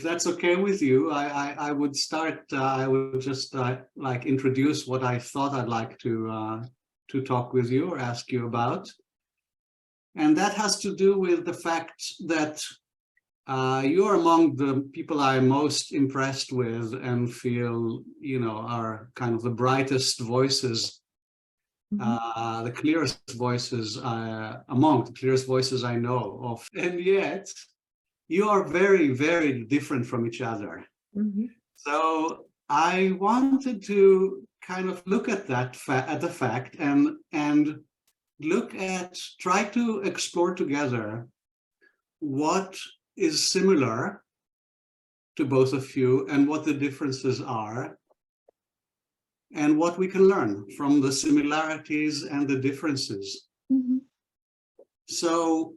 that's okay with you, I would start. I would just like introduce what I thought I'd like to talk with you or ask you about, and that has to do with the fact that you're among the people I'm most impressed with and feel, are kind of the brightest voices, the clearest voices among the clearest voices I know of, and yet you are very, very different from each other. So I wanted to kind of look at that at the fact and try to explore together what is similar to both of you and what the differences are and what we can learn from the similarities and the differences. So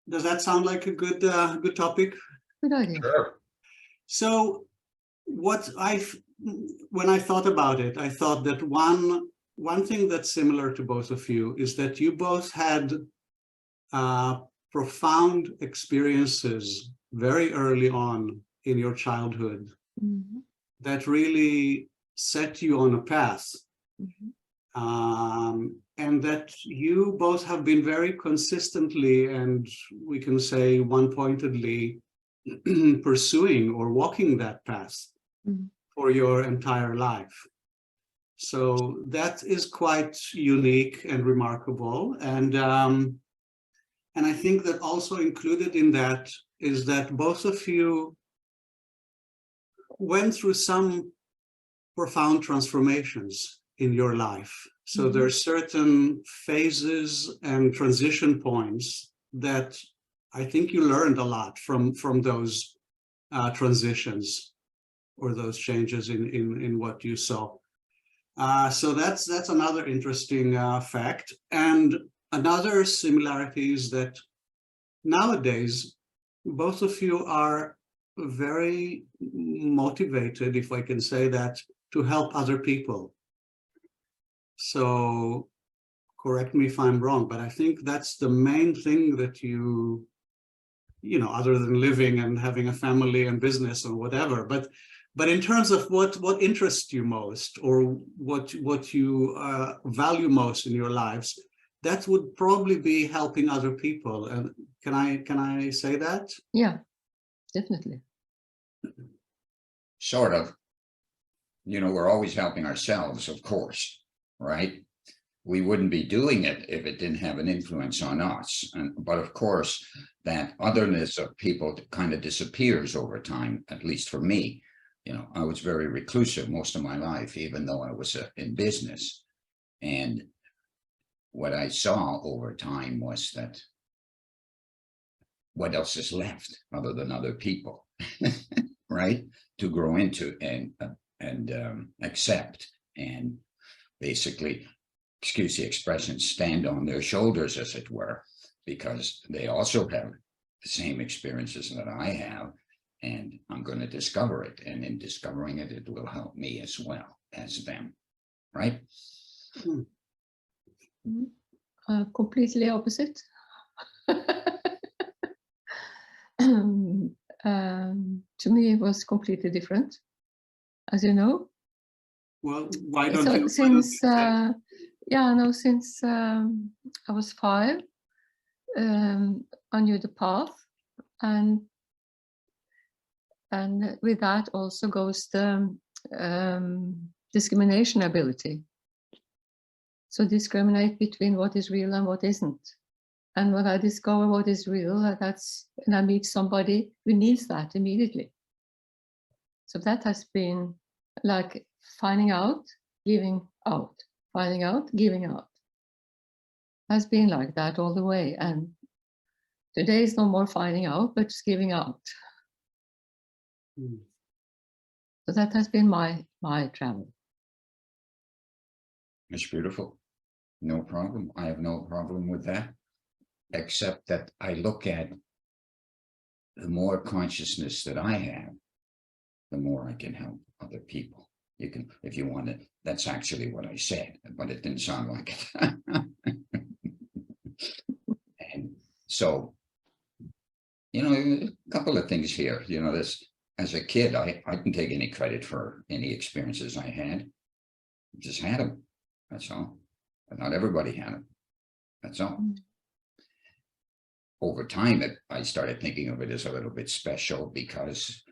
does that sound like a good topic? Good idea. Sure. So when I thought about it, I thought that one thing that's similar to both of you is that you both had profound experiences very early on in your childhood that really set you on a path. And that you both have been very consistently, and we can say one-pointedly, pursuing or walking that path for your entire life. So that is quite unique and remarkable. And I think that also included in that is that both of you went through some profound transformations in your life. So there are certain phases and transition points that I think you learned a lot from those transitions or those changes in what you saw. So that's another interesting fact. And another similarity is that nowadays, both of you are very motivated, if I can say that, to help other people. So correct me if I'm wrong, but I think that's the main thing that you other than living and having a family and business or whatever, but in terms of what interests you most or what you value most in your lives, that would probably be helping other people. And can I say that? Yeah, definitely. Sort of. We're always helping ourselves, of course, right? We wouldn't be doing it if it didn't have an influence on us. But of course, that otherness of people kind of disappears over time, at least for me. I was very reclusive most of my life, even though I was in business. And what I saw over time was that what else is left other than other people, right? To grow into and accept and basically, excuse the expression, stand on their shoulders, as it were, because they also have the same experiences that I have, and I'm going to discover it. And in discovering it, it will help me as well as them, right? Completely opposite. To me, it was completely different, as you know. Well, why don't so you? Since I was 5, I knew the path, and with that also goes the discrimination ability. So discriminate between what is real and what isn't. And when I discover what is real, and I meet somebody who needs that immediately. So that has been like finding out, giving out, finding out, giving out. Has been like that all the way. And today is no more finding out, but just giving out. So that has been my travel. It's beautiful. No problem. I have no problem with that, except that I look at the more consciousness that I have, the more I can help other people. You can, if you want to, that's actually what I said, but it didn't sound like it. And so, you know, a couple of things here. You know, this as a kid, I didn't take any credit for any experiences I had. Just had them. That's all. But not everybody had them. That's all. Over time, I started thinking of it as a little bit special because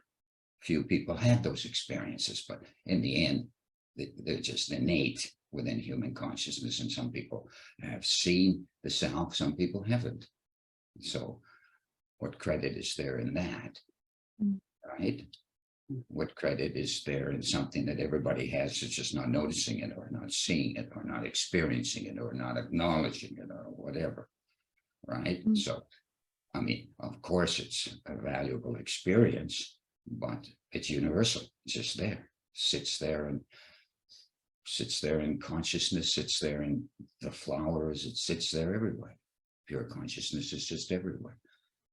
few people had those experiences. But in the end, they're just innate within human consciousness. And some people have seen the self, some people haven't. So what credit is there in that? Right? What credit is there in something that everybody has, it's just not noticing it or not seeing it or not experiencing it or not acknowledging it or whatever, right? So, I mean, of course, it's a valuable experience, but it's universal. It's just there, sits there in consciousness, sits there in the flowers, it sits there everywhere. Pure consciousness is just everywhere.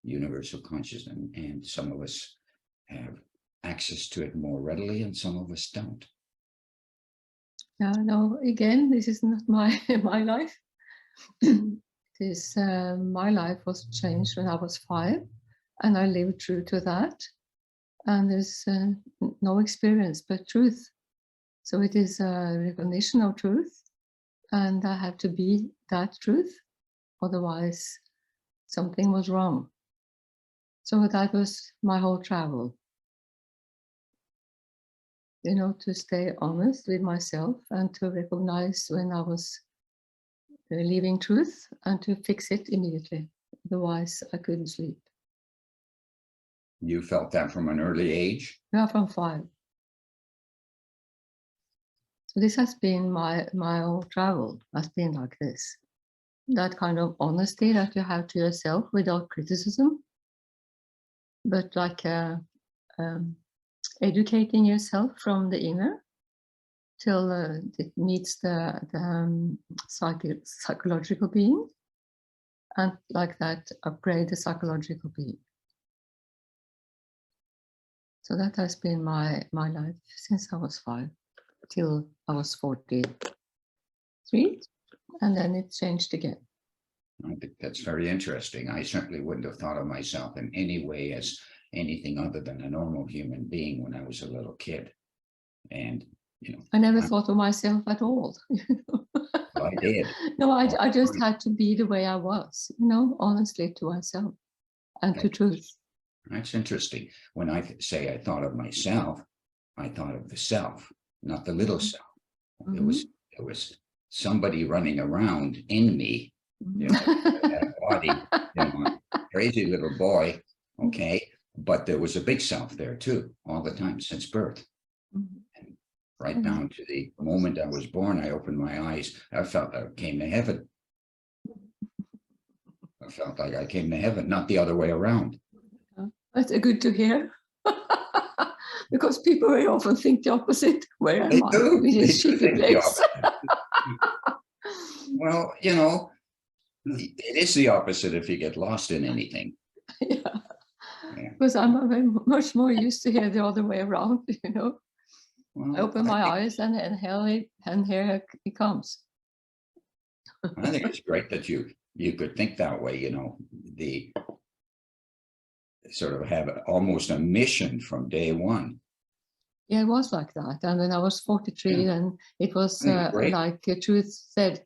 Universal consciousness, and some of us have access to it more readily and some of us don't. Yeah, no, again, this is not my life. My life was changed when I was 5, and I lived true to that. And there's no experience but truth. So it is a recognition of truth, and I have to be that truth. Otherwise, something was wrong. So that was my whole travel. You know, to stay honest with myself and to recognize when I was leaving truth and to fix it immediately. Otherwise, I couldn't sleep. You felt that from an early age? Yeah, from 5. So this has been my whole travel, has been like this. That kind of honesty that you have to yourself without criticism, but like educating yourself from the inner till it meets the psychological being, and like that upgrade the psychological being. So that has been my life since I was 5 till I was 43, and then it changed again. I think that's very interesting. I certainly wouldn't have thought of myself in any way as anything other than a normal human being when I was a little kid. And, you know, I never thought of myself at all. I did. No, I just had to be the way I was, you know, honestly to myself and to truth. That's interesting. When I say I thought of myself, I thought of the self, not the little self. It was somebody running around in me, you know, that body, you know, crazy little boy, okay, but there was a big self there too, all the time since birth. And right down to the moment I was born, I opened my eyes, I felt I came to heaven. I felt like I came to heaven, not the other way around. That's good to hear. Because people very often think the opposite. Where am I? They do think place. Well, you know, it is the opposite if you get lost in anything. Yeah. Because I'm very much more used to hear the other way around, you know. Well, I open my eyes and here he comes. I think it's great that you could think that way, you know, the sort of have almost a mission from day one. Yeah, it was like that. And when I was 43, and it was like truth said,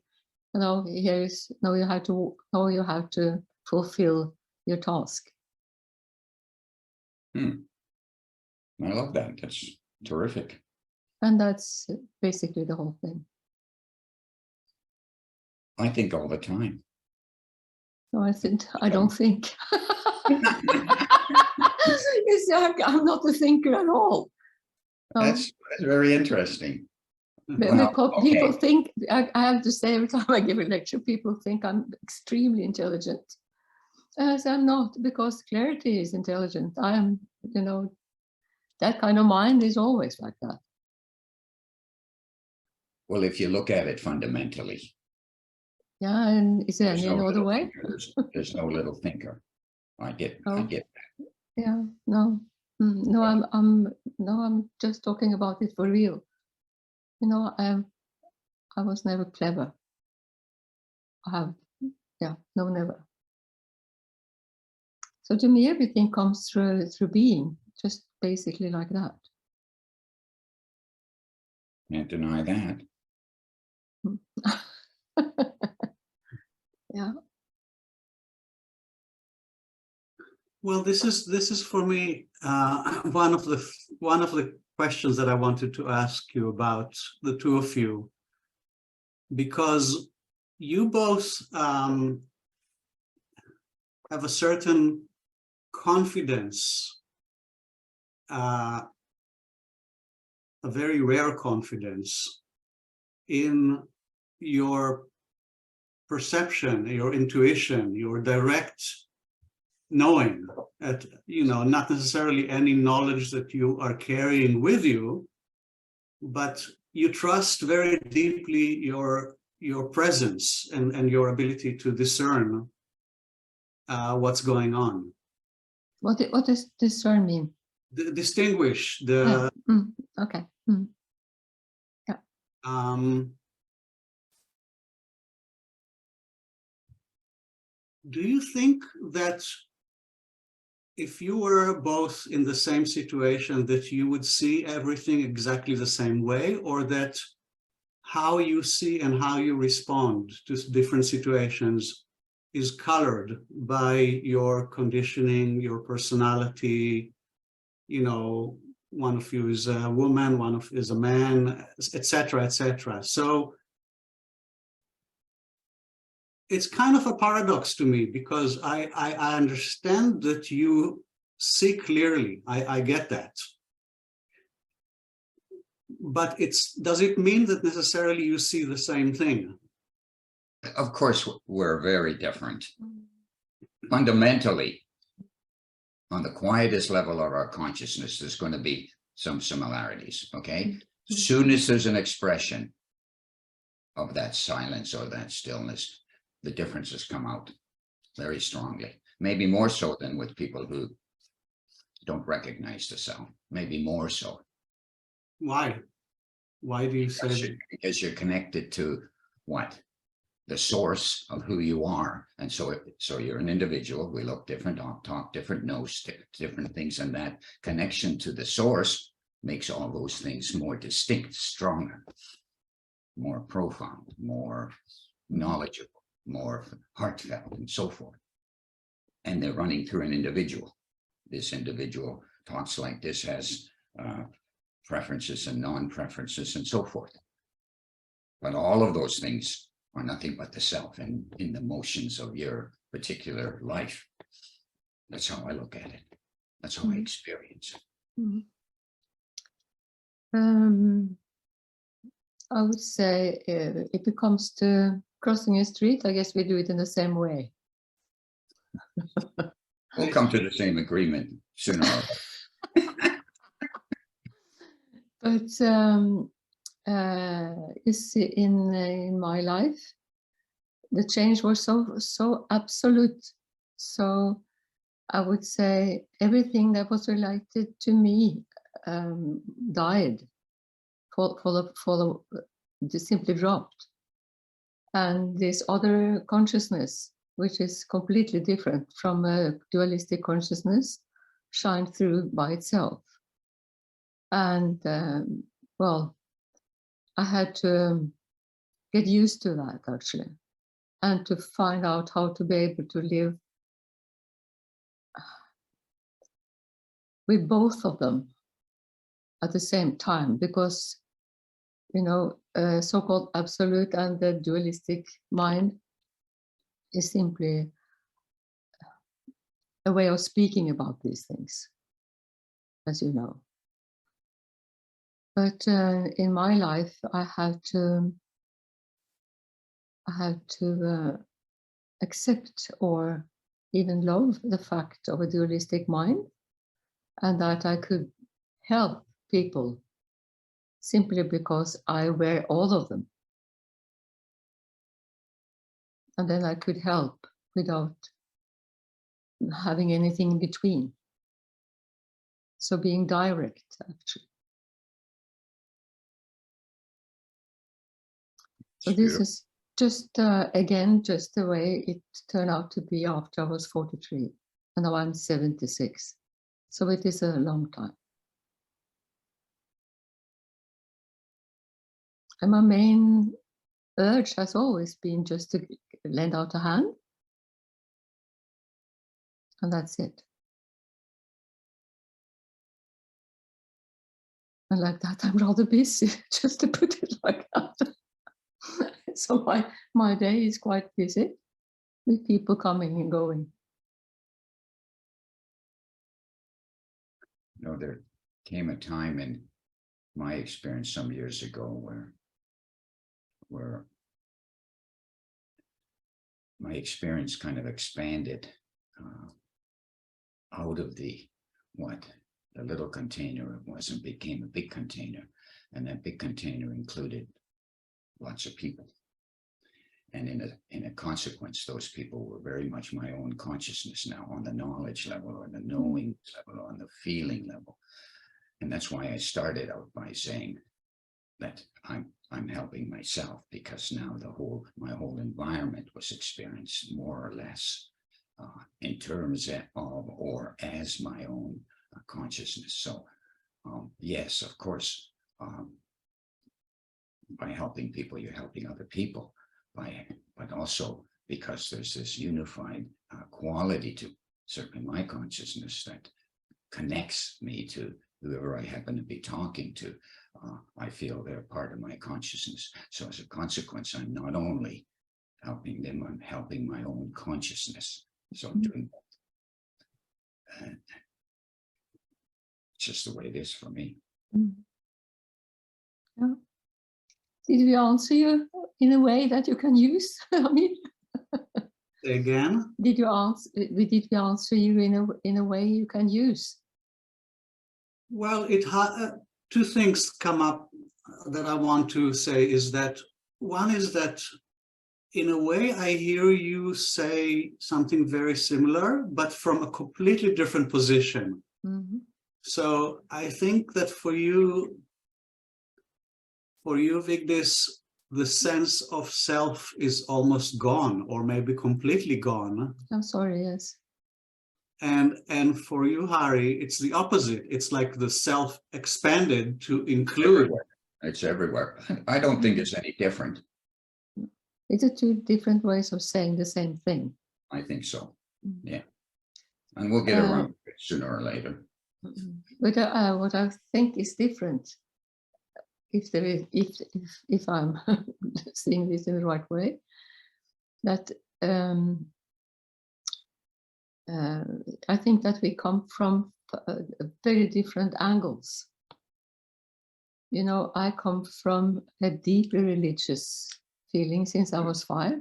you know, here is now you have to fulfill your task. I love that. That's terrific. And that's basically the whole thing. I think all the time. No, I don't think. You see, I'm not a thinker at all. That's very interesting. People think, I have to say every time I give a lecture, people think I'm extremely intelligent. As I'm not, because clarity is intelligent. I am, you know, that kind of mind is always like that. Well, if you look at it fundamentally. Yeah, and is there any other way? There's no little thinker. I get that. Yeah, no. No, I'm just talking about it for real. You know, I was never clever. No, never. So to me, everything comes through being, just basically like that. Can't deny that. Yeah. Well, this is for me one of the questions that I wanted to ask you about, the two of you, because you both have a certain confidence, a very rare confidence in your perception, your intuition, your direct knowing, at, not necessarily any knowledge that you are carrying with you, but you trust very deeply your presence and your ability to discern what's going on. What does discern mean? Distinguish the. Yeah. Okay. Yeah. Do you think that if you were both in the same situation, that you would see everything exactly the same way, or that how you see and how you respond to different situations is colored by your conditioning, your personality? One of you is a woman, one of you is a man, etc., etc. So it's kind of a paradox to me, because I understand that you see clearly. I get that. But does it mean that necessarily you see the same thing? Of course, we're very different. Fundamentally, on the quietest level of our consciousness, there's going to be some similarities, okay? As soon as there's an expression of that silence or that stillness, the differences come out very strongly, maybe more so than with people who don't recognize the self, maybe more so. Why? Why do you say that? Because you're connected to what? The source of who you are. And so you're an individual. We look different, talk different, know different things, and that connection to the source makes all those things more distinct, stronger, more profound, more knowledgeable, more heartfelt, and so forth. And they're running through an individual. This individual talks like this, has preferences and non-preferences and so forth. But all of those things are nothing but the self and in the motions of your particular life. That's how I look at it. That's how I experience it. I would say if it comes to crossing a street, I guess we do it in the same way. We'll come to the same agreement sooner or later. But you see, in my life, the change was so absolute. So I would say everything that was related to me died, just simply dropped. And this other consciousness, which is completely different from a dualistic consciousness, shined through by itself. And well, I had to get used to that, actually, and to find out how to be able to live with both of them at the same time, because so-called absolute and the dualistic mind is simply a way of speaking about these things, as you know. But in my life, I had to accept or even love the fact of a dualistic mind, and that I could help people simply because I wear all of them. And then I could help without having anything in between. So being direct, actually. So this is just, again, just the way it turned out to be after I was 43. and now I'm 76. So it is a long time. And my main urge has always been just to lend out a hand. And that's it. And like that, I'm rather busy, just to put it like that. So my day is quite busy with people coming and going. You know, there came a time in my experience some years ago where my experience kind of expanded out of the little container it was and became a big container. And that big container included lots of people. And in a consequence, those people were very much my own consciousness now, on the knowledge level or the knowing level, or on the feeling level. And that's why I started out by saying that I'm helping myself, because now my whole environment was experienced more or less in terms of or as my own consciousness. So yes, of course, by helping people, you're helping other people. But also because there's this unified quality to certainly my consciousness that connects me to whoever I happen to be talking to. I feel they're part of my consciousness. So as a consequence, I'm not only helping them, I'm helping my own consciousness. So I'm doing that. It's just the way it is for me. Yeah. Did we answer you in a way that you can use? I mean, Again? did we answer you in a way you can use? Well, two things come up that I want to say is that one is that in a way I hear you say something very similar, but from a completely different position. Mm-hmm. So I think that for you, Vigdis, the sense of self is almost gone, or maybe completely gone. I'm sorry, yes. And for you, Harri, it's the opposite. It's like the self expanded to include. It's everywhere. I don't think it's any different. It's two different ways of saying the same thing. I think so. Yeah. And we'll get around to it sooner or later. But what I think is different, if I'm seeing this in the right way, that I think that we come from very different angles. You know, I come from a deeply religious feeling since I was 5,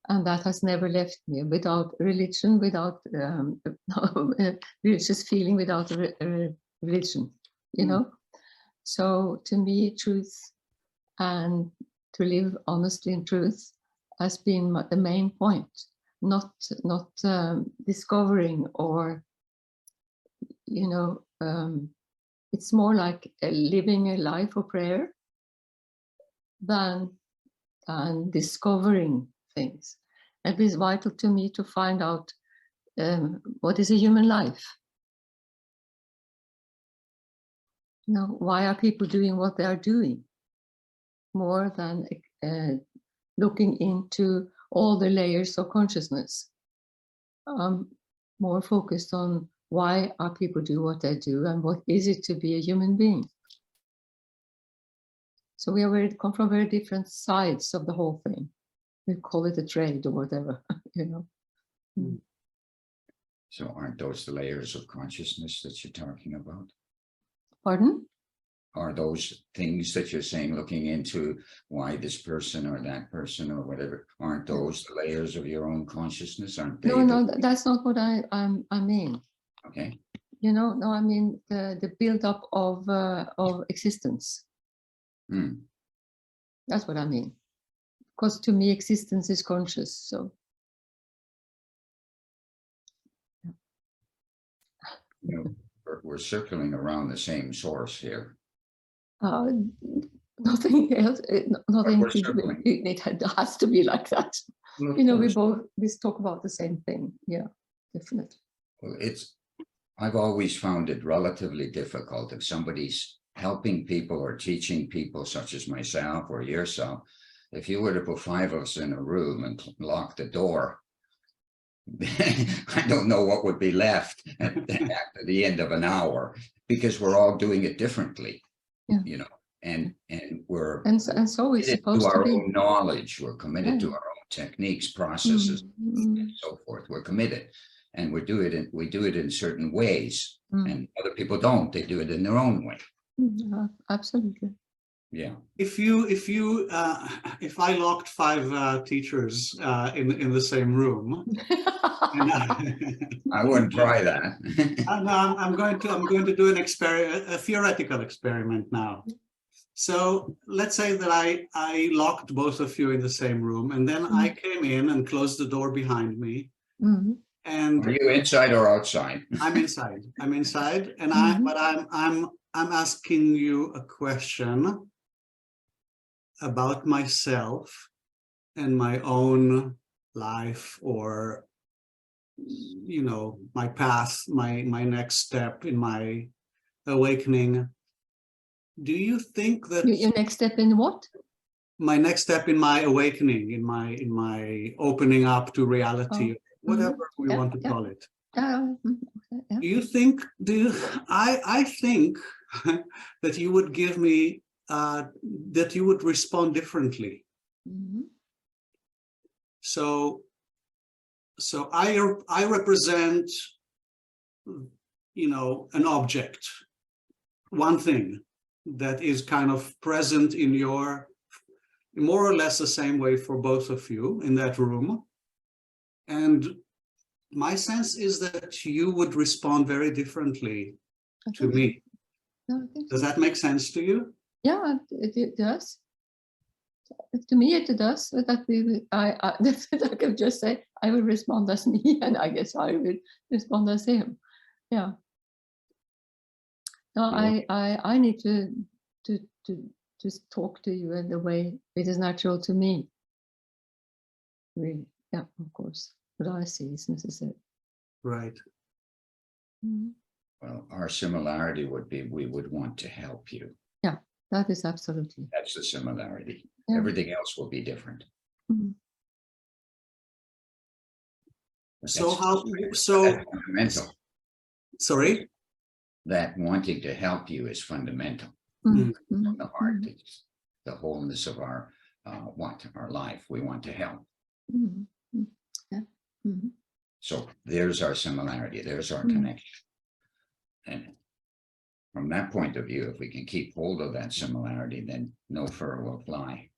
and that has never left me. Without religion, without religious feeling, without religion, you know. So to me, truth and to live honestly in truth has been the main point, not discovering or, you know, it's more like living a life of prayer than discovering things. It is vital to me to find out what is a human life. You know, why are people doing what they are doing? More than looking into all the layers of consciousness. More focused on why are people do what they do and what is it to be a human being. So we come from very different sides of the whole thing. We call it a trade or whatever, you know. So aren't those the layers of consciousness that you're talking about? Pardon? Are those things that you're saying, looking into why this person or that person or whatever, aren't those the layers of your own consciousness? Aren't they? No, that's not what I mean. Okay. You know, no, I mean the build-up of existence. That's what I mean. Because to me, existence is conscious. So. You know, we're circling around the same source here. Nothing else. Nothing. It has to be like that. You know, we talk about the same thing. Yeah, definitely. Well, I've always found it relatively difficult if somebody's helping people or teaching people, such as myself or yourself. If you were to put 5 of us in a room and lock the door, I don't know what would be left at the end of an hour, because we're all doing it differently, Yeah. you know, and we're and so it's committed supposed to to our be. own knowledge. We're committed to Yeah. our own techniques, processes, Mm, and so forth. We're committed, and we do it in certain ways, and other people don't. They do it in their own way. Absolutely. Yeah. If I locked 5 teachers in the same room, and I wouldn't try that. no, I'm going to do a theoretical experiment now. So let's say that I locked both of you in the same room, and then I came in and closed the door behind me. And Are you inside or outside? I'm inside. I'm inside, and I'm asking you a question about myself and my own life, or my path, my next step in my awakening. Do you think that Your next step in what? my next step in my awakening, in my opening up to reality, whatever we want to call it? Do you think? I think that you would give me that you would respond differently. So I represent, an object, one thing that is kind of present in your, more or less the same way for both of you in that room. And my sense is that you would respond very differently to me. Does that make sense to you? Yeah, it does. To me, it does. That I could just say I will respond as me, and I guess I will respond as him. Yeah. No, I need to just talk to you in the way it is natural to me. Really, yeah, of course. What I see is necessary. Right. Well, our similarity would be we would want to help you. Yeah, that is absolutely. That's the similarity. Yeah. Everything else will be different. So That's fundamental. Sorry? That wanting to help you is fundamental. Mm. From the heart, it's the wholeness of our life. We want to help. Yeah. So there's our similarity. There's our connection. And from that point of view, if we can keep hold of that similarity, then no fur will fly.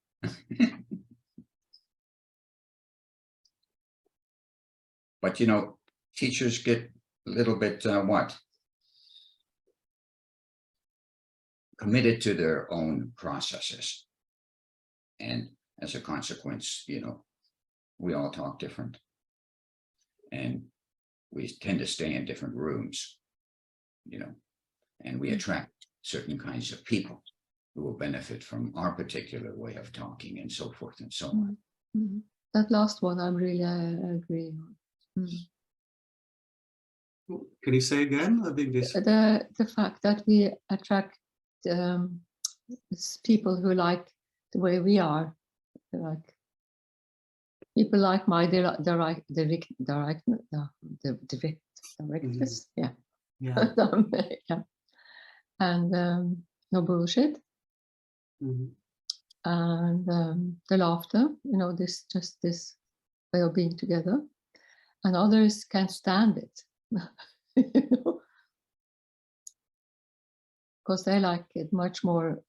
But teachers get a little bit committed to their own processes, and as a consequence, we all talk different, and we tend to stay in different rooms, and we attract certain kinds of people who will benefit from our particular way of talking, and so forth and so on. That last one, I really agree on. Can you say again? Vigdis? The fact that we attract people who like the way we are, like people like my directness, yeah. Yeah. And no bullshit. And the laughter, this way of being together, and others can't stand it, because they like it much more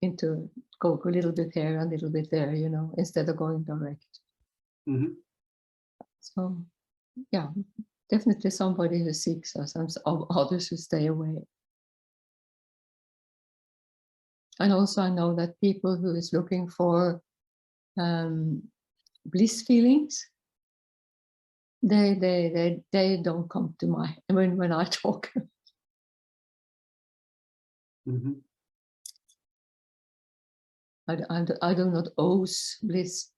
into go a little bit here and a little bit there, instead of going direct. So yeah, definitely somebody who seeks us, and others who stay away. And also I know that people who is looking for bliss feelings, they don't come to when I talk. I do not owe bliss.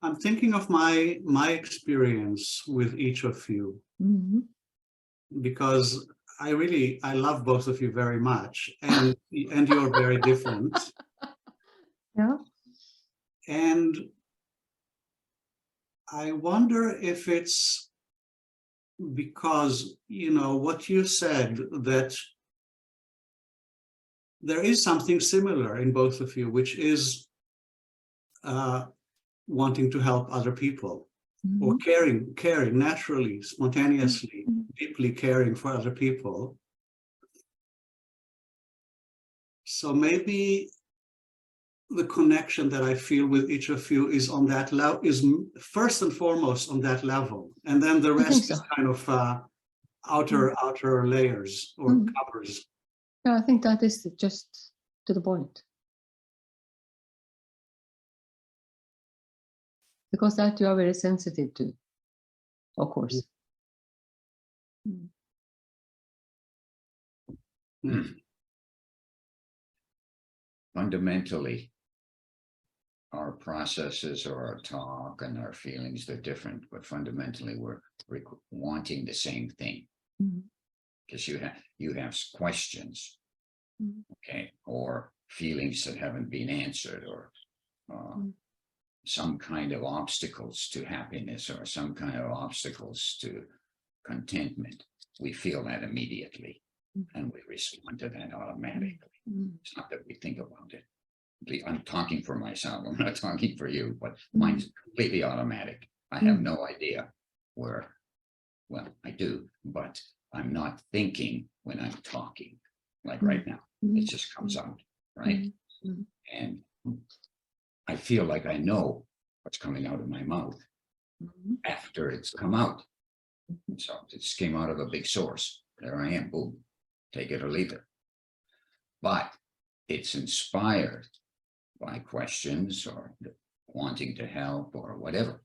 I'm thinking of my experience with each of you, because I love both of you very much, and you're very different. Yeah. And I wonder if it's because, you know, what you said, that there is something similar in both of you, which is wanting to help other people, or caring naturally, spontaneously, deeply caring for other people. So maybe the connection that I feel with each of you is on that level, is first and foremost on that level, and then the rest is kind of outer layers or covers. Yeah, I think that is just to the point. Because that you are very sensitive to, of course. Fundamentally, our processes or our talk and our feelings, they're different, but fundamentally we're wanting the same thing. Because you have questions, okay, or feelings that haven't been answered, or some kind of obstacles to happiness, or some kind of obstacles to contentment. We feel that immediately, and we respond to that automatically. It's not that we think about it. I'm talking for myself, I'm not talking for you, but mine's completely automatic. I have no idea where, well, I do, but I'm not thinking when I'm talking, like right now. It just comes out, right? And I feel like I know what's coming out of my mouth after it's come out. So it just came out of a big source. There I am, boom, take it or leave it. But it's inspired by questions or wanting to help or whatever.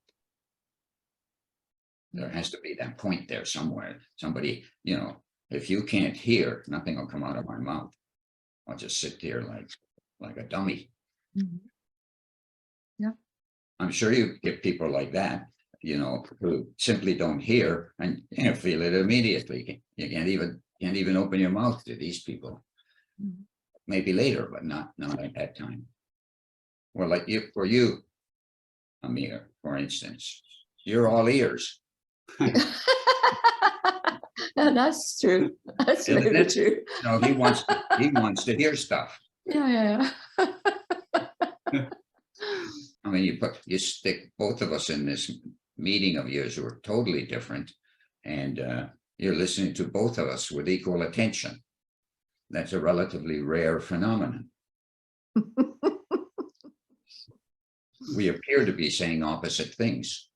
There has to be that point there somewhere. Somebody, you know, if you can't hear, nothing will come out of my mouth. I'll just sit there like a dummy. Yeah. I'm sure you get people like that, you know, who simply don't hear and, you know, feel it immediately. You can't even open your mouth to these people. Maybe later, but not at that time. Or like for you, Amir, for instance, you're all ears. That's true. That's very true. No, he wants to hear stuff. Yeah. I mean, you stick both of us in this meeting of yours who are totally different, and you're listening to both of us with equal attention. That's a relatively rare phenomenon. We appear to be saying opposite things.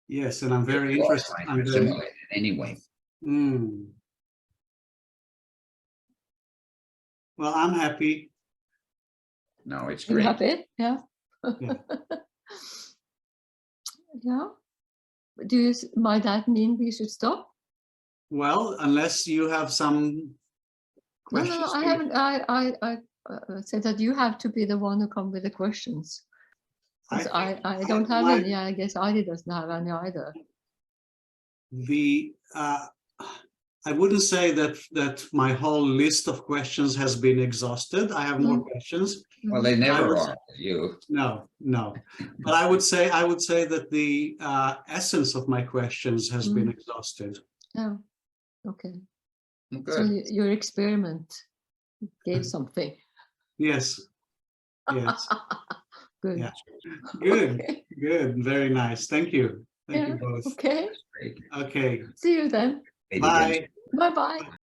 Yes, and I'm very interested. I'm similar in any way. Well, I'm happy. No, it's great. You happy? Yeah. Yeah. Yeah. Might that mean we should stop? Well, unless you have some questions. No, I haven't. I said that you have to be the one who come with the questions. I don't have any. I guess Harri doesn't have any either. I wouldn't say that my whole list of questions has been exhausted. I have more questions. Well, they never are. You. No. But I would say that the essence of my questions has been exhausted. Yeah. Okay. Good. So your experiment gave something. Yes. Good. Yeah. Good. Okay. Good. Very nice. Thank you. Thank you both. Okay. Okay. See you then. Bye. Bye-bye.